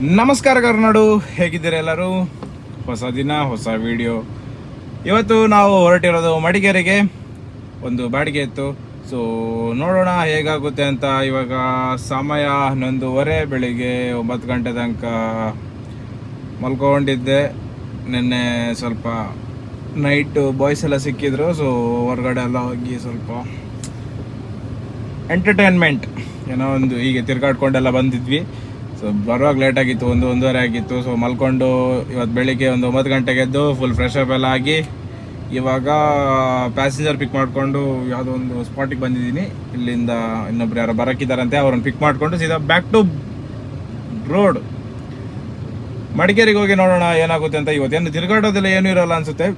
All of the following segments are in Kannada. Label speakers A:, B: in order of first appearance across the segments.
A: ನಮಸ್ಕಾರ ಕರ್ನಾಡು, ಹೇಗಿದ್ದೀರಾ ಎಲ್ಲರೂ? ಹೊಸ ದಿನ ಹೊಸ ವಿಡಿಯೋ. ಇವತ್ತು ನಾವು ಹೊರಟಿರೋದು ಮಡಿಕೇರಿಗೆ. ಒಂದು ಬಾಡಿಗೆ ಇತ್ತು, ಸೊ ನೋಡೋಣ ಹೇಗಾಗುತ್ತೆ ಅಂತ. ಇವಾಗ ಸಮಯ 11:30, ಬೆಳಿಗ್ಗೆ 9 ಗಂಟೆ ತನಕ ಮಲ್ಕೊಂಡಿದ್ದೆ. ನಿನ್ನೆ ಸ್ವಲ್ಪ ನೈಟ್ ಬಾಯ್ಸ್ ಎಲ್ಲ ಸಿಕ್ಕಿದ್ರು, ಸೊ ಹೊರಗಡೆ ಎಲ್ಲ ಹೋಗಿ ಸ್ವಲ್ಪ ಎಂಟರ್ಟೈನ್ಮೆಂಟ್ ಏನೋ ಒಂದು ಹೀಗೆ ತಿರ್ಗಾಡ್ಕೊಂಡೆಲ್ಲ ಬಂದಿದ್ವಿ. ಸೊ ಬರುವಾಗ ಲೇಟ್ ಆಗಿತ್ತು, 1-1:30 ಆಗಿತ್ತು. ಸೊ ಮಲ್ಕೊಂಡು ಇವತ್ತು ಬೆಳಿಗ್ಗೆ 9 ಗಂಟೆಗೆ ಎದ್ದು ಫುಲ್ ಫ್ರೆಶ್ ಅಪ್ ಎಲ್ಲ ಆಗಿ ಇವಾಗ ಪ್ಯಾಸೆಂಜರ್ ಪಿಕ್ ಮಾಡಿಕೊಂಡು ಯಾವುದೋ ಒಂದು ಸ್ಪಾಟಿಗೆ ಬಂದಿದ್ದೀನಿ. ಇಲ್ಲಿಂದ ಇನ್ನೊಬ್ರು ಯಾರೋ ಬರೋಕ್ಕಿದ್ದಾರಂತೆ, ಅವ್ರನ್ನ ಪಿಕ್ ಮಾಡಿಕೊಂಡು ಸೀದಾ ಬ್ಯಾಕ್ ಟು ರೋಡ್ ಮಡಿಕೇರಿಗೆ ಹೋಗಿ ನೋಡೋಣ ಏನಾಗುತ್ತೆ ಅಂತ. ಇವತ್ತೇನು ತಿರುಗಾಡೋದೆಲ್ಲ ಏನೂ ಇರೋಲ್ಲ ಅನಿಸುತ್ತೆ,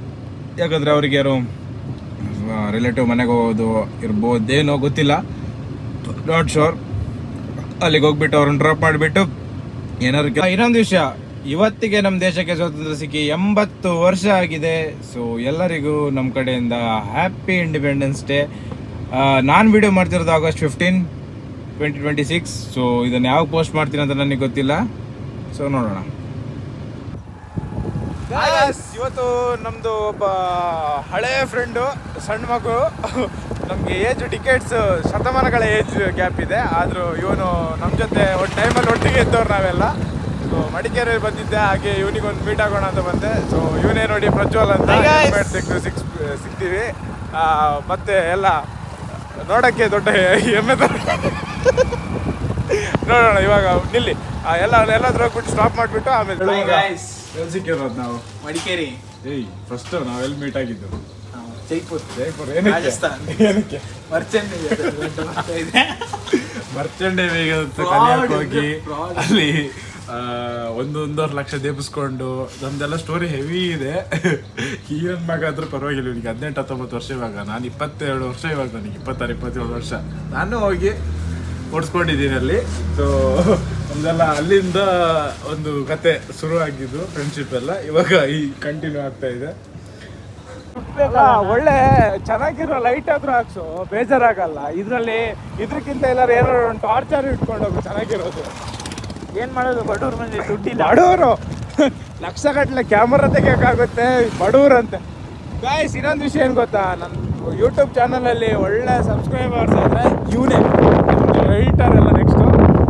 A: ಯಾಕಂದರೆ ಅವ್ರಿಗೆ ಯಾರು ರಿಲೇಟಿವ್ ಮನೆಗೆ ಹೋಗೋದು ಇರ್ಬೋದೇನೋ ಗೊತ್ತಿಲ್ಲ, ನಾಟ್ ಶೋರ್. ಅಲ್ಲಿಗೆ ಹೋಗ್ಬಿಟ್ಟು ಅವ್ರನ್ನ ಡ್ರಾಪ್ ಮಾಡಿಬಿಟ್ಟು ಏನಾದ್ರು. ಇನ್ನೊಂದು ವಿಷಯ, ಇವತ್ತಿಗೆ ನಮ್ಮ ದೇಶಕ್ಕೆ ಸ್ವಾತಂತ್ರ್ಯ ಸಿಕ್ಕಿ 80 ವರ್ಷ ಆಗಿದೆ. ಸೊ ಎಲ್ಲರಿಗೂ ನಮ್ಮ ಕಡೆಯಿಂದ ಹ್ಯಾಪಿ ಇಂಡಿಪೆಂಡೆನ್ಸ್ ಡೇ. ನಾನು ವಿಡಿಯೋ ಮಾಡ್ತಿರೋದು August 15, 2026. ಸೊ ಇದನ್ನು ಯಾವಾಗ ಪೋಸ್ಟ್ ಮಾಡ್ತೀನಿ ಅಂತ ನನಗೆ ಗೊತ್ತಿಲ್ಲ. ಸೊ ನೋಡೋಣ. ಇವತ್ತು ನಮ್ಮದು ಒಬ್ಬ ಹಳೆ ಫ್ರೆಂಡು, ಸಣ್ಣ ಮಗು. ನಮಗೆ ಏಜ್ ಟಿಕೆಟ್ಸ್ ಶತಮಾನಗಳ ಏಜ್ ಗ್ಯಾಪ್ ಇದೆ, ಆದರೂ ಇವನು ನಮ್ಮ ಜೊತೆ ಒಂದು ಟೈಮಲ್ಲಿ ಒಟ್ಟಿಗೆ ಇದ್ದವ್ರು ನಾವೆಲ್ಲ. ಸೊ ಮಡಿಕೇರಿ ಬಂದಿದ್ದೆ, ಹಾಗೆ ಇವನಿಗೊಂದು ಮೀಟ್ ಆಗೋಣ ಅಂತ ಬಂದೆ. ಸೊ ಇವನೇ ನೋಡಿ ಪ್ರಜ್ವಲ್ ಅಂತ ಸಿಗ್ತೀವಿ. ಮತ್ತೆ ಎಲ್ಲ ನೋಡೋಕ್ಕೆ ದೊಡ್ಡ ಹೆಮ್ಮೆ ತರ. ನೋಡೋಣ ಇವಾಗ ನಿಲ್ಲಿ ಎಲ್ಲಾದ್ರೂ ಹೋಗ್ಬಿಟ್ಟು ಸ್ಟಾಪ್ ಮಾಡಿಬಿಟ್ಟು ಆಮೇಲೆ ಸಿಕ್ಕಿರೋದು ನಾವು
B: ಮಡಿಕೇರಿ.
A: ಫಸ್ಟ್ ನಾವು ಎಲ್ಲಿ ಮೀಟ್ ಆಗಿದ್ದು?
B: ಜೈಪುರ್.
A: ಏನಕ್ಕೆ? ಮರ್ಚೆಂಟ್ ನೇವಿಗೆ ಕಲಿಯಕ್ಕೆ ಹೋಗಿ ಅಲ್ಲಿ 1-1.5 ಲಕ್ಷ ದೇಪಿಸ್ಕೊಂಡು ನಮ್ದೆಲ್ಲ ಸ್ಟೋರಿ ಹೆವಿ ಇದೆ. ಈಗಿನ ಮಗ ಆದ್ರೂ ಪರವಾಗಿಲ್ಲ, ಇವನಿಗೆ 18-19 ವರ್ಷ. ಇವಾಗ ನಾನು 22 ವರ್ಷ, ಇವಾಗ ನನಗೆ 26-27 ವರ್ಷ. ನಾನು ಹೋಗಿ ಓಡಿಸ್ಕೊಂಡಿದ್ದೀನಿ ಅಲ್ಲಿ. ಸೊ ನಮ್ದೆಲ್ಲ ಅಲ್ಲಿಂದ ಒಂದು ಕತೆ ಶುರು ಆಗಿದ್ದು, ಫ್ರೆಂಡ್ಶಿಪ್ ಎಲ್ಲ ಇವಾಗ ಈ ಕಂಟಿನ್ಯೂ ಆಗ್ತಾ ಇದೆ. ಒಳ್ಳೆ ಚೆನ್ನಾಗಿರೋ ಲೈಟ್ ಆದ್ರೂ ಹಾಕ್ಸು, ಬೇಜಾರಾಗಲ್ಲ. ಇದ್ರಕ್ಕಿಂತ ಎಲ್ಲರೂ ಏನಾದ್ರು ಒಂದು ಟಾರ್ಚರ್ ಇಟ್ಕೊಂಡು ಹೋಗು, ಚೆನ್ನಾಗಿರೋದು.
B: ಏನ್ ಮಾಡೋದು, ಬಡವ್ರ ಮಂದಿ ದುಡ್ಡಿಲ್ಲ.
A: ಬಡವರು ಲಕ್ಷ ಗಟ್ಟಲೆ ಕ್ಯಾಮರಾ ತೆಗಿಯೋಕ್ಕಾಗುತ್ತೆ, ಬಡವ್ರಂತೆ. ಗಾಯ್ಸ್, ಇನ್ನೊಂದು ವಿಷಯ ಏನು ಗೊತ್ತಾ, ನನ್ನ ಯೂಟ್ಯೂಬ್ ಚಾನಲಲ್ಲಿ ಒಳ್ಳೆ ಸಬ್ಸ್ಕ್ರೈಬರ್ಸ್ ಆದರೆ ಇವನೇ ಎಡಿಟರ್ ಎಲ್ಲ ನೆಕ್ಸ್ಟು.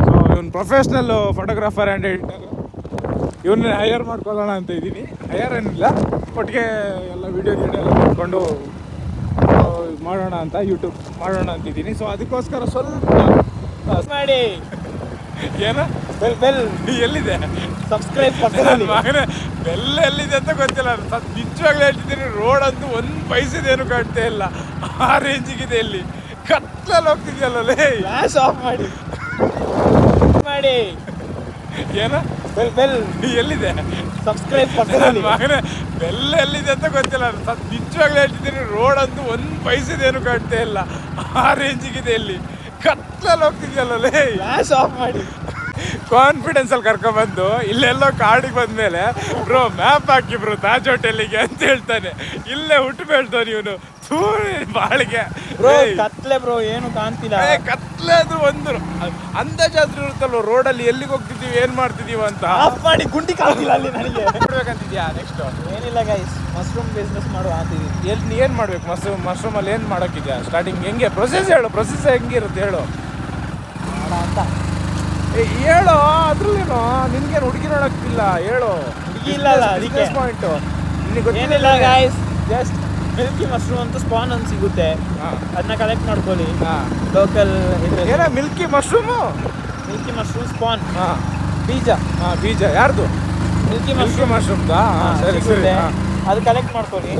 A: ಸೊ ಇವನು ಪ್ರೊಫೆಷ್ನಲ್ ಫೋಟೋಗ್ರಾಫರ್ ಆ್ಯಂಡ್ ಎಡಿಟರ್. ಇವನ್ನೇ ಹೈಯರ್ ಮಾಡ್ಕೊಳ್ಳೋಣ ಅಂತ ಇದ್ದೀನಿ. ಹೈಯರ್ ಏನಿಲ್ಲ, ಒಟ್ಟಿಗೆ ಎಲ್ಲ ವಿಡಿಯೋ ಎಲ್ಲ ಮಾಡ್ಕೊಂಡು ಮಾಡೋಣ ಅಂತ, ಯೂಟ್ಯೂಬ್ ಮಾಡೋಣ ಅಂತಿದ್ದೀನಿ. ಸೊ ಅದಕ್ಕೋಸ್ಕರ ಸ್ವಲ್ಪ
B: ಮಾಡಿ.
A: ಏನು
B: ಬೆಲ್
A: ಎಲ್ಲಿದೆ?
B: ಸಬ್ಸ್ಕ್ರೈಬ್
A: ಮಗನೇ, ಬೆಲ್ಲ ಎಲ್ಲಿದೆ ಅಂತ ಗೊತ್ತಿಲ್ಲ. ನಿಜವಾಗ್ಲೂ ಹೇಳ್ತಿದ್ದೀನಿ, ರೋಡ್ ಅಂತೂ 1 ಪೈಸೆದೇನು ಕಾಣ್ತಾ ಇಲ್ಲ, ಆ ರೇಂಜಿಗಿದೆ. ಇಲ್ಲಿ ಕತ್ತಲಲ್ಲಿ ಹೋಗ್ತಿದ್ಯಲ್ಲ,
B: ಫ್ಲಾಶ್ ಆಫ್ ಮಾಡಿ.
A: ಏನು
B: ಬೆಲ್
A: ಎಲ್ಲಿದೆ?
B: ಸಬ್ಸ್ಕ್ರೈಬ್
A: ಮಗನೇ, ಬೆಲ್ಲ ಎಲ್ಲಿದೆ ಅಂತ ಗೊತ್ತಿಲ್ಲ. ನಿಜವಾಗ್ಲೂ ಹೇಳ್ತಿದ್ದೀನಿ, ರೋಡ್ ಅಂತೂ 1 ಪೈಸೆದೇನು ಕಾಣ್ತಾ ಇಲ್ಲ, ಆ ರೇಂಜಿಗಿದೆ. ಇಲ್ಲಿ ಕತ್ತಲಲ್ಲಿ ಹೋಗ್ತಿದ್ಯಲ್ಲ,
B: ಫ್ಲಾಶ್ ಆಫ್ ಮಾಡಿ.
A: ಕಾನ್ಫಿಡೆನ್ಸಲ್ಲಿ ಕರ್ಕೊಂಡ್ಬಂದು ಇಲ್ಲೆಲ್ಲೋ ಕಾಡಿಗೆ ಬಂದಮೇಲೆ, ಬ್ರೋ ಮ್ಯಾಪ್ ಹಾಕಿ ಬ್ರೋ ತಾಜ್ ಹೋಟೆಲಿಗೆ ಅಂತ ಹೇಳ್ತಾನೆ. ಇಲ್ಲೇ ಹುಟ್ಟು ಬೆಳ್ದವನು ಇವನು. ಬಾಳಿಗೆ
B: ಬ್ರೋ ಕತ್ಲೆ ಬ್ರೋ, ಏನು ಕಾಣ್ತಿಲ್ಲ.
A: ಕತ್ಲೆ ಅದು ಒಂದು ಅಂದಾಜಾದ್ರೂ ಇರುತ್ತಲ್ವ ರೋಡಲ್ಲಿ, ಎಲ್ಲಿಗೆ ಹೋಗ್ತಿದೀವಿ, ಏನ್ ಮಾಡ್ತಿದೀವಿ ಅಂತ.
B: ಆಫ್ ಮಾಡಿ, ಗುಂಡಿ ಕಾಣ್ತಿಲ್ಲ ಅಲ್ಲಿ ನನಗೆ.
A: ಮಾಡ್ಬೇಕಂತಿದ್ಯಾ ನೆಕ್ಸ್ಟ್?
B: ಏನಿಲ್ಲ ಗೈಸ್, ಮಶ್ರೂಮ್ ಬಿಸ್ನೆಸ್ ಮಾಡುವ ಅಂತಿದ್ದೀನಿ.
A: ಏನು ಮಾಡ್ಬೇಕು? ಮಶ್ರೂಮಲ್ಲಿ ಏನು ಮಾಡೋಕ್ಕಿದ್ಯಾ? ಸ್ಟಾರ್ಟಿಂಗ್ ಹೆಂಗೆ ಪ್ರೊಸೆಸ್ ಹೇಳು, ಪ್ರೊಸೆಸ್ ಹೆಂಗಿರುತ್ತೆ ಹೇಳು
B: ಅಂತ.
A: ಹೇಳು, ಅದ್ರಲ್ಲೇನು ನಿನ್ಗೇನು ಹುಡುಗಿ ನೋಡೋಕ್ಕಿಲ್ಲ, ಹೇಳು.
B: ಹುಡುಗಿ ಇಲ್ಲ, ಅದಕ್ಕೆ
A: ಪಾಯಿಂಟು
B: ಏನಿಲ್ಲ ಗೈಸ್. ಜಸ್ಟ್ ಮಿಲ್ಕಿ ಮಶ್ರೂಮ್ ಅಂತ ಸ್ಪಾನ್ ಅಂತ ಸಿಗುತ್ತೆ, ಅದನ್ನ ಕಲೆಕ್ಟ್ ಮಾಡ್ಕೊಳ್ಳಿ. ಲೋಕಲ್
A: ಏನ milky mushroom?
B: Milky mushroom spawn, ಬೀಜ.
A: ಬೀಜ ಯಾರ್ದು?
B: ಮಿಲ್ಕಿ
A: ಮಶ್ರೂಮ್ದಾ? ಸರಿ ಸರಿ.
B: ಅದು ಕಲೆಕ್ಟ್ ಮಾಡ್ಕೊಳ್ಳಿ.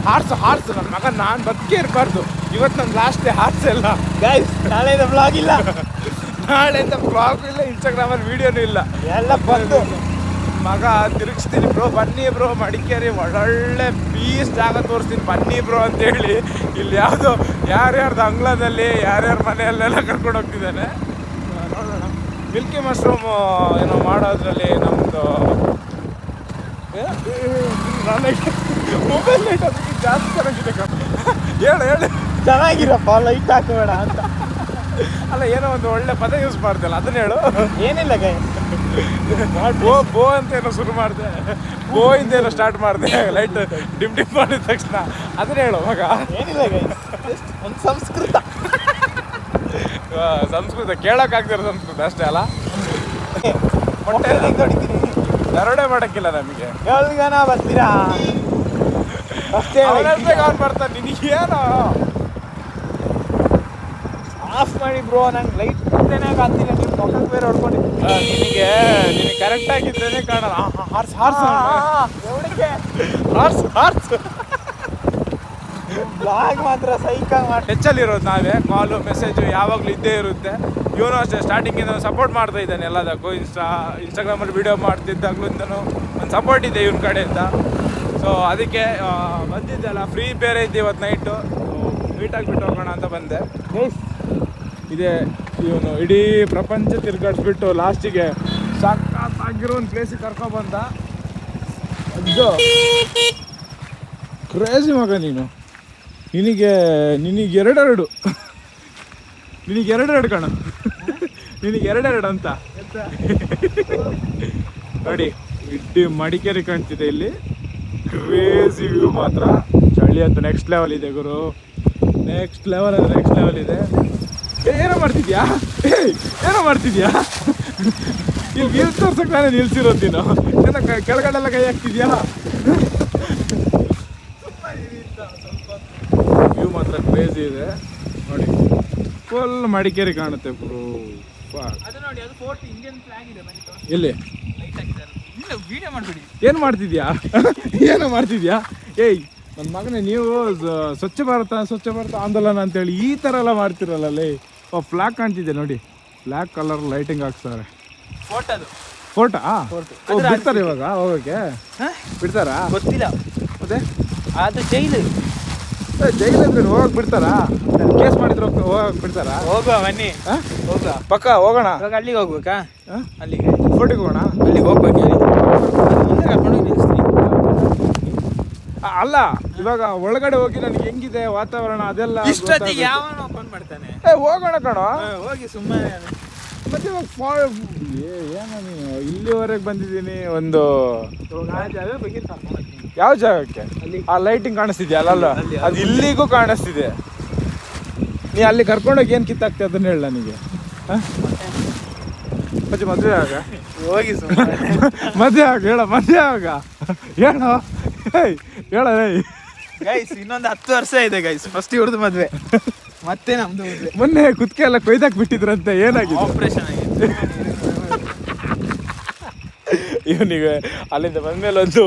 A: ಹಾರ್ಸು ನನ್ನ ಮಗ, ನಾನು ಬದುಕೇ ಇರಬಾರ್ದು. ಇವತ್ತು ನನ್ನ ಲಾಸ್ಟ್ ಡೇ, ಹಾರ್ಸೆಲ್ಲ.
B: ಗೈಸ್, ನಾಳೆಯಿಂದ ಬ್ಲಾಗ್ ಇಲ್ಲ,
A: ನಾಳೆಯಿಂದ ಬ್ಲಾಗ್ ಇಲ್ಲ, ಇನ್ಸ್ಟಾಗ್ರಾಮಲ್ಲಿ ವಿಡಿಯೋನೂ ಇಲ್ಲ.
B: ಎಲ್ಲ ಬಂದು
A: ಮಗ ತಿರುಗಿಸ್ತೀನಿ ಬ್ರೋ, ಬನ್ನಿ ಬ್ರೋ ಮಡಿಕೇರಿ ಒಳ್ಳೊಳ್ಳೆ ಪೀಸ್ ಜಾಗ ತೋರಿಸ್ತೀನಿ, ಬನ್ನಿ ಬ್ರೋ ಅಂತೇಳಿ. ಇಲ್ಲಿ ಯಾವುದೋ ಯಾರ್ಯಾರ್ದು ಅಂಗ್ಲದಲ್ಲಿ ಯಾರ್ಯಾರ ಮನೆಯಲ್ಲೆಲ್ಲ ಕರ್ಕೊಂಡು ಹೋಗ್ತಿದ್ದಾನೆ. ನೋಡೋಣ. ಮಿಲ್ಕಿ ಮಶ್ರೂಮು ಏನೋ ಮಾಡೋದ್ರಲ್ಲಿ ನಮ್ಮದು ಮೊಬೈಲ್ ಲೈಟ್ ಅದಕ್ಕೆ ಜಾಸ್ತಿ ಚೆನ್ನಾಗಿದೆ. ಹೇಳು
B: ಚೆನ್ನಾಗಿರಪ್ಪ, ಲೈಟ್ ಹಾಕೋಬೇಡ ಅಂತ.
A: ಅಲ್ಲ ಏನೋ ಒಂದು ಒಳ್ಳೆ ಪದ ಯೂಸ್ ಮಾಡ್ದಲ್ಲ ಅದನ್ನ ಹೇಳು.
B: ಏನಿಲ್ಲ ಗೈ,
A: ಬೋ ಅಂತ ಏನೋ ಶುರು ಮಾಡಿದೆ, ಬೋ ಇಂದ ಏನೋ ಸ್ಟಾರ್ಟ್ ಮಾಡಿದೆ, ಲೈಟ್ ಡಿಮ್ ಡಿಮ್ ಮಾಡಿದ ತಕ್ಷಣ ಅದನ್ನ ಹೇಳು ಮಗ.
B: ಏನಿಲ್ಲ ಗೈ, ಒಂದು ಸಂಸ್ಕೃತ
A: ಸಂಸ್ಕೃತ ಕೇಳೋಕ್ಕಾಗ್ತಿರೋ ಸಂಸ್ಕೃತ ಅಷ್ಟೇ ಅಲ್ಲ.
B: ಹೊಟ್ಟೆ ಹೊಡಿತೀನಿ,
A: ದರೋಡೆ ಮಾಡೋಕ್ಕಿಲ್ಲ ನಮಗೆ.
B: ಗಲ್ಗನ ಬರ್ತೀರಾ ಅಷ್ಟೇ.
A: ಅವ್ನು ಬರ್ತಾನೆ, ನಿನಗೇನೋ
B: ಆಫ್ ಮಾಡಿ ಬ್ರೋ, ನಂಗೆ ಲೈಟ್ ಇದ್ದೇನೆ ಕಾಣ್ತಿಲ್ಲ, ನೀವು ಮೊಕ್ಕಕ್ಕೆ ಬೇರೆ ಹೊಡ್ಕೊಂಡು.
A: ನಿನಗೆ ಕರೆಕ್ಟ್ ಆಗಿದ್ದೇನೆ ಕಾಣಲ್ಲ. Horse horse horse horse
B: blog ಮಾತ್ರ ಸೈಕಾಗಿ ಮಾಡಿ.
A: ಹೆಚ್ಚಲ್ಲಿರೋದು ನಾವೇ, ಕಾಲು ಮೆಸೇಜು ಯಾವಾಗಲೂ ಇದ್ದೇ ಇರುತ್ತೆ. ಇವನು ಅಷ್ಟೇ ಸ್ಟಾರ್ಟಿಂಗಿಂದ ಸಪೋರ್ಟ್ ಮಾಡ್ತಾ ಇದ್ದಾನೆ ಎಲ್ಲದಕ್ಕೂ. ಇನ್ಸ್ಟಾಗ್ರಾಮಲ್ಲಿ ವೀಡಿಯೋ ಮಾಡ್ತಿದ್ದಾಗ್ಲಿಂದನೂ ಒಂದು ಸಪೋರ್ಟ್ ಇದೆ ಇವನ ಕಡೆಯಿಂದ. ಸೊ ಅದಕ್ಕೆ ಬಂದಿದ್ದೆಲ್ಲ ಫ್ರೀ ಬೇರೆ ಇದ್ದೆ ಇವತ್ತು ನೈಟು, ಮೀಟಾಗಿಬಿಟ್ಟು ಹೋಗೋಣ ಅಂತ ಬಂದೆ. ಇದೇ ಇವನು ಇಡೀ ಪ್ರಪಂಚ ತಿರ್ಗಾಡಿಸ್ಬಿಟ್ಟು ಲಾಸ್ಟಿಗೆ ಸಾಕಾಗಿರೋ ಒಂದು ಪ್ಲೇಸಿಗೆ ಕರ್ಕೊಬಂದ. ಅದು ಕ್ರೇಜಿ ಮಗ ನೀನು. ನಿನಗೆ ಎರಡೆರಡು ಕಣ, ನಿನಗೆ ಎರಡೆರಡು ಅಂತ ನೋಡಿ. ಇಡೀ ಮಡಿಕೇರಿ ಕಾಣ್ತಿದೆ ಇಲ್ಲಿ, ಕ್ರೇಜಿ ವ್ಯೂ ಮಾತ್ರ. ಚಳಿ ಅಂತ ನೆಕ್ಸ್ಟ್ ಲೆವೆಲ್ ಇದೆ ಗುರು, ನೆಕ್ಸ್ಟ್ ಲೆವೆಲ್ ಅಂದರೆ ನೆಕ್ಸ್ಟ್ ಲೆವೆಲ್ ಇದೆ. ಏನೋ ಮಾಡ್ತಿದ್ಯಾ ಇಲ್ಲಿ ವ್ಯೂ ತೋರ್ಸಕ್ಕೆ ನಾನೇ ನಿಲ್ಸಿರೋದು. ನೀನು ಏನೋ ಕೆಳಗಡೆಲ್ಲ ಕೈ ಹಾಕ್ತಿದ್ಯಾ? ವ್ಯೂ ಮಾತ್ರ ಕ್ರೇಜಿ ಇದೆ ನೋಡಿ, ಫುಲ್ ಮಡಿಕೇರಿ ಕಾಣುತ್ತೆ ಬ್ರೋ. ಎಲ್ಲಿ ಏನು ಮಾಡ್ತಿದ್ಯಾ? ಏಯ್ ನನ್ನ ಮಗನೇ, ನೀವು ಸ್ವಚ್ಛ ಭಾರತ ಆಂದೋಲನ ಅಂತೇಳಿ ಈ ಥರ ಎಲ್ಲ ಮಾಡ್ತಿರಲ್ಲ ಲೇ. ಫ್ಲಾಗ್ ಕಾಣ್ತಿದ್ದೆ ನೋಡಿ, ಬ್ಲ್ಯಾಕ್ ಕಲರ್ ಲೈಟಿಂಗ್ ಹಾಕ್ತಾರೆ. ಫೋಟೋ ಬಿಡ್ತಾರೆ ಇವಾಗ ಹೋಗೋಕ್ಕೆ? ಬಿಡ್ತಾರಾ
B: ಗೊತ್ತಿಲ್ಲ,
A: ಮತ್ತೆ
B: ಅದು ಜೈಲು
A: ಜೈಲಂದ್ರೆ ಹೋಗಕ್ಕೆ ಬಿಡ್ತಾರಾ? ಕೇಸ್ ಮಾಡಿದ್ರೆ ಹೋಗಕ್ಕೆ ಬಿಡ್ತಾರಾ?
B: ಹೋಗುವ ಬನ್ನಿ, ಹೋಗುವ
A: ಪಕ್ಕ ಹೋಗೋಣ.
B: ಇವಾಗ ಅಲ್ಲಿಗೆ ಹೋಗ್ಬೇಕಾ? ಅಲ್ಲಿಗೆ
A: ಫೋಟೋಗೆ ಹೋಗೋಣ.
B: ಅಲ್ಲಿಗೆ ಹೋಗ್ಬೇಕು, ಮುಂದೆ ಕರ್ಕೊಂಡೋಗಿ ನಿಲ್ಲಿಸ್ತೀನಿ.
A: ಅಲ್ಲ ಇವಾಗ ಒಳಗಡೆ ಹೋಗಿ ನನಗೆ ಹೆಂಗಿದೆ ವಾತಾವರಣ ಅದೆಲ್ಲ
B: ಇಷ್ಟೊತ್ತಿಗೆ ಯಾವನೋ ಫೋನ್ ಮಾಡ್ತಾನೆ.
A: ಹೋಗೋಣ ಕಣೋ,
B: ಹೋಗಿ ಸುಮ್ಮನೆ.
A: ಮತ್ತೆ ಇವಾಗ ಏನೋ ನೀನು ಇಲ್ಲಿವರೆಗೆ ಬಂದಿದ್ದೀನಿ. ಒಂದು ಯಾವ ಜಾಗಕ್ಕೆ? ಆ ಲೈಟಿಂಗ್ ಕಾಣಿಸ್ತಿದ್ಯಾ ಅಲ್ಲ, ಅದು ಇಲ್ಲಿಗೂ ಕಾಣಿಸ್ತಿದೆ. ನೀ ಅಲ್ಲಿ ಕರ್ಕೊಂಡೋಗಿ ಏನು ಕಿತ್ತಾಗ್ತಿ ಅದನ್ನ ಹೇಳ ನನಗೆ. ಮತ್ತೆ ಮದುವೆ ಆಗ
B: ಹೋಗಿ ಸುಮ್ಮನೆ
A: ಮದುವೆ ಆಗ ಹೇಳೋ
B: ಗೈಸ್. ಇನ್ನೊಂದು 10 ವರ್ಷ ಇದೆ ಗೈಸ್, ಫಸ್ಟ್ ಇವ್ರದ್ದು ಮದ್ವೆ, ಮತ್ತೆ ನಮ್ದು ಮದ್ವೆ.
A: ಮೊನ್ನೆ ಕುತ್ತಿಗೆ ಎಲ್ಲ ಕೊಯ್ದಾಕ್ ಬಿಟ್ಟಿದ್ರಂತೆ, ಏನಾಗಿದೆ?
B: ಆಪರೇಷನ್ ಆಗಿದೆ.
A: ಇವನಿಗೆ ಅಲ್ಲಿಂದ ಬಂದ್ಮೇಲೆ ಒಂದು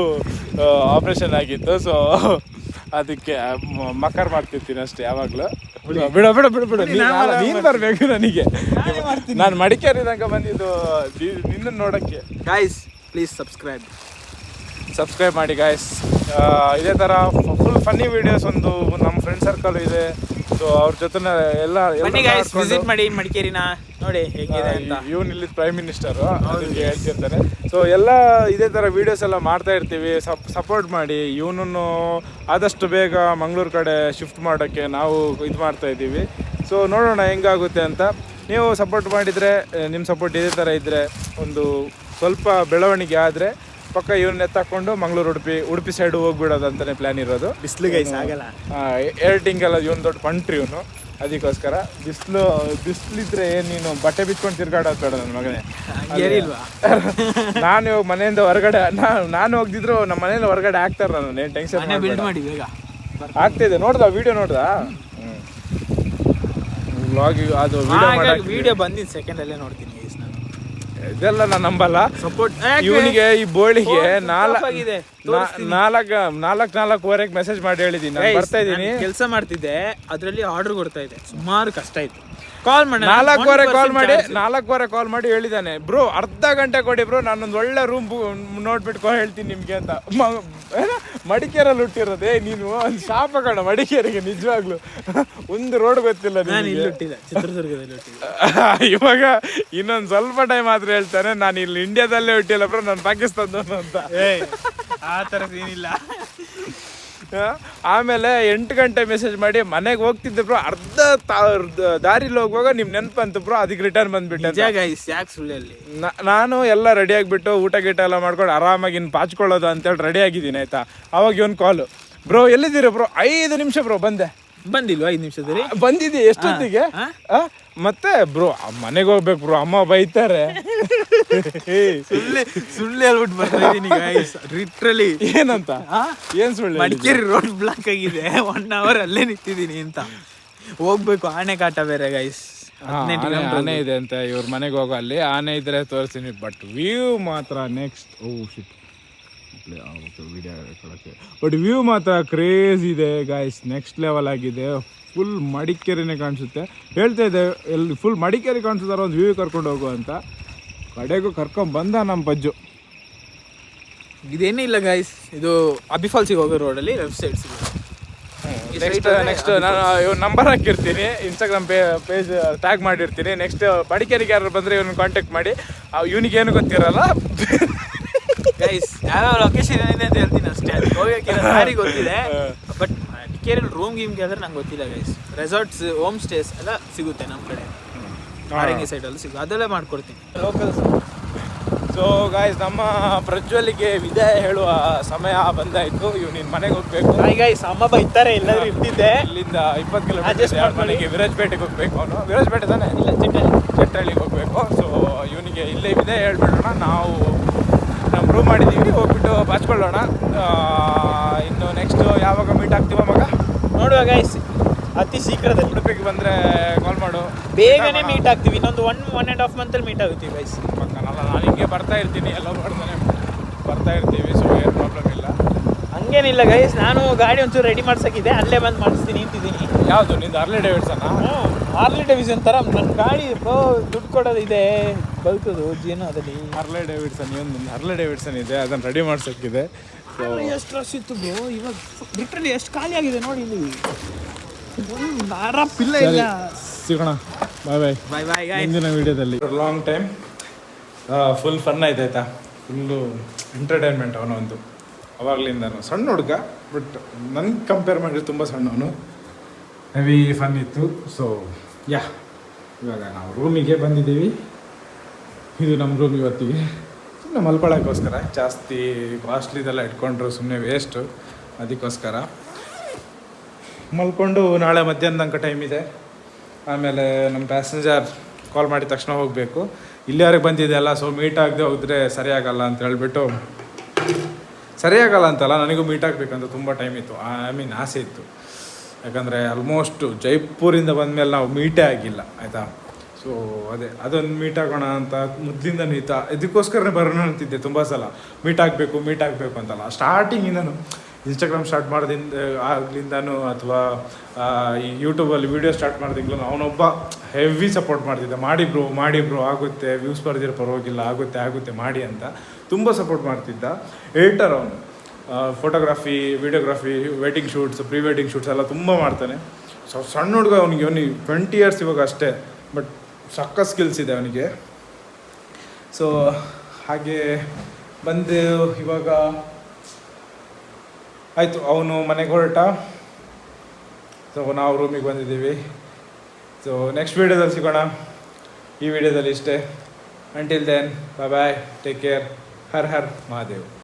A: ಆಪರೇಷನ್ ಆಗಿತ್ತು. ಸೊ ಅದಕ್ಕೆ ಮಕರ್ ಮಾಡ್ತಿರ್ತೀನಿ ಅಷ್ಟೇ ಯಾವಾಗಲೂ. ಬಿಡು ನೀನು ಬರಬೇಕು ನನಗೆ. ನಾನು ಮಡಿಕೇರಿ ತನಕ ಬಂದಿದ್ದು ನಿನ್ನ ನೋಡೋಕ್ಕೆ.
B: ಗೈಸ್ ಪ್ಲೀಸ್ ಸಬ್ಸ್ಕ್ರೈಬ್
A: ಮಾಡಿ ಗಾಯ್ಸ್. ಇದೇ ಥರ ಫುಲ್ ಫನ್ನಿ ವೀಡಿಯೋಸ್ ಒಂದು ನಮ್ಮ ಫ್ರೆಂಡ್ ಸರ್ಕಲ್ ಇದೆ. ಸೊ ಅವ್ರ ಜೊತೆ ಎಲ್ಲ
B: ವಿಸಿಟ್ ಮಾಡಿ ಮಡಿಕೇರಿನ ನೋಡಿ ಹೇಗಿದೆ ಅಂತ.
A: ಇವನು ಇಲ್ಲಿ ಪ್ರೈಮ್ ಮಿನಿಸ್ಟರು, ಅದಕ್ಕೆ ಹೇಳ್ತಿರ್ತಾರೆ. ಸೊ ಎಲ್ಲ ಇದೇ ಥರ ವೀಡಿಯೋಸ್ ಎಲ್ಲ ಮಾಡ್ತಾ ಇರ್ತೀವಿ. ಸಪೋರ್ಟ್ ಮಾಡಿ. ಇವನನ್ನು ಆದಷ್ಟು ಬೇಗ ಮಂಗಳೂರು ಕಡೆ ಶಿಫ್ಟ್ ಮಾಡೋಕ್ಕೆ ನಾವು ಇದು ಮಾಡ್ತಾ ಇದ್ದೀವಿ. ಸೊ ನೋಡೋಣ ಹೆಂಗಾಗುತ್ತೆ ಅಂತ. ನೀವು ಸಪೋರ್ಟ್ ಮಾಡಿದರೆ, ನಿಮ್ಮ ಸಪೋರ್ಟ್ ಇದೇ ಥರ ಇದ್ದರೆ, ಒಂದು ಸ್ವಲ್ಪ ಬೆಳವಣಿಗೆ ಆದರೆ ಪಕ್ಕ ಇವನ್ನ ಎತ್ತಾಕೊಂಡು ಮಂಗಳೂರು ಉಡುಪಿ ಸೈಡ್ ಹೋಗ್ಬಿಡೋದು ಅಂತಲೇ ಪ್ಲ್ಯಾನ್ ಇರೋದು.
B: ಬಿಸಿಲು ಗೈಸ್ ಆಗಲ್ಲ,
A: ಏರ್ಟಿಂಗ್ ಎಲ್ಲ ಇವನು ದೊಡ್ಡ ಪಂಟ್ರಿ ಇವನು. ಅದಕ್ಕೋಸ್ಕರ ಬಿಸಿಲಿದ್ರೆ ನೀನು ಬಟ್ಟೆ ಬಿಚ್ಕೊಂಡು ತಿರ್ಗಾಡೋದು ಬೇಡ ನನ್ನ ಮಗನೇ. ನಾನು ಇವಾಗ ಮನೆಯಿಂದ ಹೊರಗಡೆ ನಾನು ಹೋಗ್ದಿದ್ರು ನಮ್ಮ ಮನೇಲಿ ಹೊರಗಡೆ ಹಾಕ್ತಾರೆ. ನಾನು ಏನು ಟೆನ್ಷನ್
B: ಮಾಡಿ ಬೇಗ
A: ಆಗ್ತಿದೆ. ನೋಡ್ದ ವಿಡಿಯೋ ನೋಡ್ದ? ವ್ಲಾಗ್ ಅದು
B: ವಿಡಿಯೋ ಬಂದಿದ್ದು ಸೆಕೆಂಡಲ್ಲೇ ನೋಡ್ತೀನಿ ಗೈಸ್. ನಾನು
A: ಇದೆಲ್ಲ ನಾನು ನಂಬಲ್ಲ.
B: ಸಪೋರ್ಟ್
A: ಇವನಿಗೆ ಈ ಬೋಳಿಗೆ 4:04 ಮೆಸೇಜ್ ಮಾಡಿ ಹೇಳಿದ್ದೀನಿ, ನಾನು ಬರ್ತಾ ಇದ್ದೀನಿ,
B: ಕೆಲಸ ಮಾಡ್ತಿದ್ದೆ, ಅದರಲ್ಲಿ ಆರ್ಡರ್ ಕೊಡ್ತಾ ಇದೆ, ಸುಮಾರು ಕಷ್ಟ ಇತ್ತು. ಕಾಲ್ ಮಾಡಿ
A: 4:04 ಕಾಲ್ ಮಾಡಿ ಹೇಳಿದ್ದಾನೆ, ಬ್ರೋ ಅರ್ಧ ಗಂಟೆ ಕೊಡಿ ಬ್ರೋ, ನಾನೊಂದು ಒಳ್ಳೆ ರೂಮ್ ನೋಡ್ಬಿಟ್ಟು ಹೇಳ್ತೀನಿ ನಿಮ್ಗೆ ಅಂತ. ಮಡಿಕೇರಲ್ಲಿ ಹುಟ್ಟಿರೋದೇ ನೀನು, ಒಂದು ಶಾಪ ಕಣ ಮಡಿಕೇರಿಗೆ ನಿಜವಾಗ್ಲು. ಒಂದು ರೋಡ್ ಗೊತ್ತಿಲ್ಲ.
B: ಚಿತ್ರದುರ್ಗದಲ್ಲಿ
A: ಇವಾಗ ಇನ್ನೊಂದು ಸ್ವಲ್ಪ ಟೈಮ್ ಆದ್ರೆ ಹೇಳ್ತಾನೆ, ನಾನು ಇಲ್ಲಿ ಇಂಡಿಯಾದಲ್ಲೇ ಹುಟ್ಟಿಲ್ಲ ಬ್ರೋ, ನಾನು ಪಾಕಿಸ್ತಾನದವನು ಅಂತ.
B: ಆ ಥರ ಏನಿಲ್ಲ.
A: ಆಮೇಲೆ 8 ಗಂಟೆ ಮೆಸೇಜ್ ಮಾಡಿ ಮನೆಗೆ ಹೋಗ್ತಿದ್ದೆ ಬ್ರೋ, ಅರ್ಧ ದಾರಿಲಿ ಹೋಗುವಾಗ ನಿಮ್ ನೆನಪಂತು ಬ್ರೋ, ಅದಕ್ಕೆ ರಿಟರ್ನ್ ಬಂದ್ಬಿಟ್ಟೆ.
B: ಗೈಸ್ ಯಾಕೆ ಸುಳ್ಳಲ್ಲಿ
A: ನಾನು ಎಲ್ಲ ರೆಡಿ ಆಗಿಬಿಟ್ಟು ಊಟ ಗೀಟ ಎಲ್ಲ ಮಾಡ್ಕೊಂಡು ಆರಾಮಾಗಿ ಇನ್ನು ಪಾಚ್ಕೊಳ್ಳೋದು ಅಂತೇಳಿ ರೆಡಿ ಆಗಿದ್ದೀನಿ ಆಯ್ತಾ. ಅವಾಗ ಇವನ್ ಕಾಲು, ಬ್ರೋ ಎಲ್ಲಿದ್ದೀರ ಬ್ರೋ? 5 ನಿಮಿಷ ಬ್ರೋ ಬಂದೆ.
B: ಬಂದಿಲ್ವಾ 5 ನಿಮಿಷದಲ್ಲಿ?
A: ಬಂದಿದ್ದೆ ಎಷ್ಟೊತ್ತಿಗೆ. ಮತ್ತೆ ಬ್ರೋ ಮನೆಗೆ ಹೋಗ್ಬೇಕು ಬ್ರೋ, ಅಮ್ಮ ಬೈತಾರೆ.
B: ಸುಳ್ಳು ಹೇಳ್ಬಿಟ್ಟು ಬರ್ತಾ ಇದೀನಿ ಗೈಸ್, ಲಿಟ್ರಲಿ.
A: ಏನಂತ? ಏನ್ ಸುಳ್ಳು?
B: ಮಡಿಕೇರಿ ರೋಡ್ ಬ್ಲಾಕ್ ಆಗಿದೆ, 1 hour ಅಲ್ಲೇ ನಿಂತಿದ್ದೀನಿ ಅಂತ. ಹೋಗ್ಬೇಕು, ಆನೆ ಕಾಟ ಬೇರೆ ಗೈಸ್.
A: ಆನೆ ಇದೆ ಅಂತ ಇವ್ರ ಮನೆಗೆ ಹೋಗೋ, ಅಲ್ಲಿ ಆನೆ ಇದ್ರೆ ತೋರಿಸ್ತೀನಿ. ಬಟ್ ವ್ಯೂ ಮಾತ್ರ ನೆಕ್ಸ್ಟ್. ವಿಡಿಯೋ ಬಟ್ ವ್ಯೂ ಮಾತ್ರ ಕ್ರೇಜ್ ಇದೆ ಗಾಯ್ಸ್, ನೆಕ್ಸ್ಟ್ ಲೆವೆಲ್ ಆಗಿದೆ. ಫುಲ್ ಮಡಿಕೇರಿನೇ ಕಾಣಿಸುತ್ತೆ. ಹೇಳ್ತಾ ಇದ್ದೆ ಎಲ್ಲಿ ಫುಲ್ ಮಡಿಕೇರಿ ಕಾಣಿಸುತ್ತಾರ ಒಂದು ವ್ಯೂ ಕರ್ಕೊಂಡು ಹೋಗು ಅಂತ. ಕಡೆಗೂ ಕರ್ಕೊಂಡ್ ಬಂದ ನಮ್ಮ ಪಜ್ಜು.
B: ಇದೇನೇ ಇಲ್ಲ ಗೈಸ್, ಇದು ಅಬ್ಬಿ ಫಾಲ್ಸಿಗೆ ಹೋಗೋ ರೋಡಲ್ಲಿ ಲೆಫ್ಟ್ ಸೈಡ್
A: ನೆಕ್ಸ್ಟ್ ನಾನು ಇವ್ನ ನಂಬರ್ ಹಾಕಿರ್ತೀನಿ, ಇನ್ಸ್ಟಾಗ್ರಾಮ್ ಪೇಜ್ ಟ್ಯಾಗ್ ಮಾಡಿರ್ತೀನಿ. ನೆಕ್ಸ್ಟ್ ಮಡಿಕೇರಿಗೆ ಯಾರು ಬಂದರೆ ಇವನ್ನ ಕಾಂಟ್ಯಾಕ್ಟ್ ಮಾಡಿ. ಇವನಿಗೆ ಏನು ಗೊತ್ತಿರಲ್ಲ
B: ಗೈಸ್, ಯಾವ್ಯಾವ ಲೊಕೇಶನ್ ಏನಿದೆ ಅಂತ ಹೇಳ್ತೀನಿ ಅಷ್ಟೇ. ಅದು ಹೋಗೋಕ್ಕೆ ಯಾರಿಗೆ ಗೊತ್ತಿದೆ, ಬಟ್ ಮಡಿಕೇರಿ ರೂಮ್ ಗೀಮ್ಗೆ ಆದರೆ ನಂಗೆ ಗೊತ್ತಿಲ್ಲ ಗೈಸ್. ರೆಸಾರ್ಟ್ಸ್, ಹೋಮ್ ಸ್ಟೇಸ್ ಎಲ್ಲ ಸಿಗುತ್ತೆ ನಮ್ಮ ಕಡೆ, ನಾರಂಗಿ ಸೈಡಲ್ಲಿ ಸಿಗುತ್ತೆ, ಅದೆಲ್ಲ ಮಾಡ್ಕೊಡ್ತೀನಿ ಲೋಕಲ್ಸ್.
A: ಸೊ ಗಾಯ್ಸ್, ನಮ್ಮ ಪ್ರಜ್ವಲಿಗೆ ವಿದಾಯ ಹೇಳುವ ಸಮಯ ಬಂದಾಯಿತು. ಇವ್ ನಿನ್ನ ಮನೆಗೆ ಹೋಗ್ಬೇಕು.
B: ಗೈಸ್, ಅಮ್ಮ ಬೈತಾರೆ, ಎಲ್ಲರೂ ಇರ್ತಿದ್ದೆ.
A: ಇಲ್ಲಿಂದ 20 ಕಿಲೋಮೀಟರ್ ಮನೆಗೆ ವಿರಾಜಪೇಟೆಗೆ ಹೋಗ್ಬೇಕು. ಅವನು ವಿರಾಜಪೇಟೆ ತಾನೆ?
B: ಇಲ್ಲ,
A: ಚಟ್ಟಳ್ಳಿಗೆ ಹೋಗ್ಬೇಕು. ಸೊ ಇವನಿಗೆ ಇಲ್ಲೇ ವಿದಾಯ ಹೇಳ್ಬಿಡೋಣ. ನಾವು ನಮ್ಮ ರೂಮ್ ಮಾಡಿದ್ದೀವಿ, ಹೋಗ್ಬಿಟ್ಟು ಬಾಚ್ಕೊಳ್ಳೋಣ. ಇನ್ನು ನೆಕ್ಸ್ಟ್ ಯಾವಾಗ ಮೀಟ್ ಆಗ್ತೀವ ಮಗ
B: ನೋಡುವ ಗೈಸ್, ಅತಿ ಶೀಘ್ರದಲ್ಲಿ.
A: ಉಡುಪಿಗೆ ಬಂದರೆ ಕಾಲ್ ಮಾಡು,
B: ಬೇಗನೆ ಮೀಟ್ ಆಗ್ತೀವಿ. ಇನ್ನೊಂದು 1.5 ಮಂತಲ್ಲಿ ಮೀಟ್ ಆಗುತ್ತೀವಿ ಗೈಸ್.
A: ಪಕ್ಕನಲ್ಲ, ನಾನು ಹಿಂಗೆ ಬರ್ತಾ ಇರ್ತೀನಿ, ಎಲ್ಲ ಮಾಡ್ತಾನೆ ಬರ್ತಾ ಇರ್ತೀವಿ. ಸೊ ಏನು ಪ್ರಾಬ್ಲಮ್ ಇಲ್ಲ,
B: ಹಂಗೇನಿಲ್ಲ ಗೈಸ್. ನಾನು ಗಾಡಿ ಒಂಚೂರು ರೆಡಿ ಮಾಡ್ಸೋಕ್ಕಿದೆ, ಅಲ್ಲೇ ಬಂದು ಮಾಡಿಸ್ತೀನಿ ಅಂತಿದ್ದೀನಿ.
A: ಯಾವುದು ನಿಂದು? ಹಾರ್ಲಿ ಡೇವಿಡ್ಸನ್?
B: ಹಾರ್ಲಿ ಡೇವಿಡ್ಸನ್ ಥರ ನನ್ನ ಗಾಡಿ ದುಡ್ಡು ಕೊಡೋದಿದೆ, ಬದುಕೋದು ಜೀವನದಲ್ಲಿ.
A: ಹಾರ್ಲಿ ಡೇವಿಡ್ಸನ್, ಒಂದು ಹಾರ್ಲಿ ಡೇವಿಡ್ಸನ್ ಇದೆ, ಅದನ್ನು ರೆಡಿ ಮಾಡ್ಸೋಕ್ಕಿದೆ. ಸೊ
B: ಎಷ್ಟು ರಶ್ ಇತ್ತು ಬ್ರೋ, ಇವಾಗ ಲಿಟ್ರಲಿ ಎಷ್ಟು ಖಾಲಿ ಆಗಿದೆ ನೋಡಿ ಇಲ್ಲಿ. ಒಂದು ಆರಾಪಿಲ್ಲ ಇಲ್ಲ.
A: ಸಿಗೋಣ, ಬಾಯ್ ಬಾಯ್.
B: ಬಾಯ್ ಬಾಯ್ ಗಾಯ್ಸ್.
A: ಮುಂದಿನ ವೀಡಿಯೋದಲ್ಲಿ. ಲಾಂಗ್ ಟೈಮ್ ಫುಲ್ ಫನ್ ಆಯ್ತಾಯ್ತಾ, ಫುಲ್ಲು ಎಂಟರ್ಟೈನ್ಮೆಂಟ್. ಅವನೊಂದು ಅವಾಗಲಿಂದನು ಸಣ್ಣ ಹುಡುಗ, ಬಟ್ ನನಗೆ ಕಂಪೇರ್ ಮಾಡಿದ್ರೆ ತುಂಬ ಸಣ್ಣವನು. ಹೆವಿ ಫನ್ ಇತ್ತು. ಸೊ ಇವಾಗ ನಾವು ರೂಮಿಗೆ ಬಂದಿದ್ದೀವಿ. ಇದು ನಮ್ಮ ರೂಮ್ ಇವತ್ತಿಗೆ. ಸುಮ್ಮನೆ ಮಲ್ಕೊಳ್ಳೋಕ್ಕೋಸ್ಕರ, ಜಾಸ್ತಿ ಕಾಸ್ಟ್ಲಿದೆಲ್ಲ ಇಟ್ಕೊಂಡ್ರು ಸುಮ್ಮನೆ ವೇಸ್ಟು, ಅದಕ್ಕೋಸ್ಕರ ಮಲ್ಕೊಂಡು ನಾಳೆ ಮಧ್ಯಾಹ್ನ ತನಕ ಟೈಮ್ ಇದೆ. ಆಮೇಲೆ ನಮ್ಮ ಪ್ಯಾಸೆಂಜರ್ ಕಾಲ್ ಮಾಡಿದ ತಕ್ಷಣ ಹೋಗಬೇಕು. ಇಲ್ಲಿವರೆಗೆ ಬಂದಿದೆಯಲ್ಲ, ಸೊ ಮೀಟ್ ಆಗದೆ ಹೋದರೆ ಸರಿಯಾಗಲ್ಲ ಅಂತ ಹೇಳ್ಬಿಟ್ಟು, ಸರಿಯಾಗಲ್ಲ ಅಂತಲ್ಲ, ನನಗೂ ಮೀಟ್ ಆಗಬೇಕಂತ ತುಂಬ ಟೈಮ್ ಇತ್ತು. ಆಸೆ ಇತ್ತು. ಯಾಕಂದರೆ ಆಲ್ಮೋಸ್ಟ್ ಜೈಪುರಿಂದ ಬಂದಮೇಲೆ ನಾವು ಮೀಟೇ ಆಗಿಲ್ಲ ಆಯಿತಾ. ಸೊ ಅದೊಂದು ಮೀಟ್ ಆಗೋಣ ಅಂತ ಮೊದಲಿಂದನೂ ಇತ್ತು. ಇದಕ್ಕೋಸ್ಕರನೇ ಬರೋಣ ಅಂತಿದ್ದೆ ತುಂಬ ಸಲ, ಮೀಟ್ ಆಗಬೇಕು ಅಂತಲ್ಲ. ಸ್ಟಾರ್ಟಿಂಗಿಂದನೂ ಇನ್ಸ್ಟಾಗ್ರಾಮ್ ಸ್ಟಾರ್ಟ್ ಮಾಡೋದಿಂದ ಆಗ್ಲಿಂದನೂ, ಅಥವಾ ಈ ಯೂಟ್ಯೂಬಲ್ಲಿ ವೀಡಿಯೋ ಸ್ಟಾರ್ಟ್ ಮಾಡೋದಿಂಗ್ಲೂ ಅವನೊಬ್ಬ ಹೆವಿ ಸಪೋರ್ಟ್ ಮಾಡ್ತಿದ್ದ. ಮಾಡಿ ಬ್ರೋ ಆಗುತ್ತೆ, ವ್ಯೂಸ್ ಬರ್ದಿರೋ ಪರವಾಗಿಲ್ಲ, ಆಗುತ್ತೆ ಮಾಡಿ ಅಂತ ತುಂಬ ಸಪೋರ್ಟ್ ಮಾಡ್ತಿದ್ದ. ಎಡಿಟರ್ ಅವನು, photography, videography, wedding shoots, pre wedding shoots ಎಲ್ಲ ತುಂಬ ಮಾಡ್ತಾನೆ. ಸಣ್ಣ ಹುಡುಗ ಅವನಿಗೆ 20 years ಇವಾಗ ಅಷ್ಟೇ, ಬಟ್ ಸಕ್ಕ ಸ್ಕಿಲ್ಸ್ ಇದೆ ಅವನಿಗೆ. ಸೊ ಹಾಗೆ ಬಂದು ಇವಾಗ ಆಯಿತು, ಅವನು ಮನೆಗೆ ಹೊರಟ. ಸೊ ನಾವು ರೂಮಿಗೆ ಬಂದಿದ್ದೀವಿ. ಸೊ ನೆಕ್ಸ್ಟ್ ವೀಡಿಯೋದಲ್ಲಿ ಸಿಗೋಣ. ಈ ವಿಡಿಯೋದಲ್ಲಿ ಇಷ್ಟೇ. ಅಂಟಿಲ್ ದೆನ್ ಬಾಯ್ ಬಾಯ್, ಟೇಕ್ ಕೇರ್. ಹರ್ ಹರ್ ಮಹಾದೇವ್.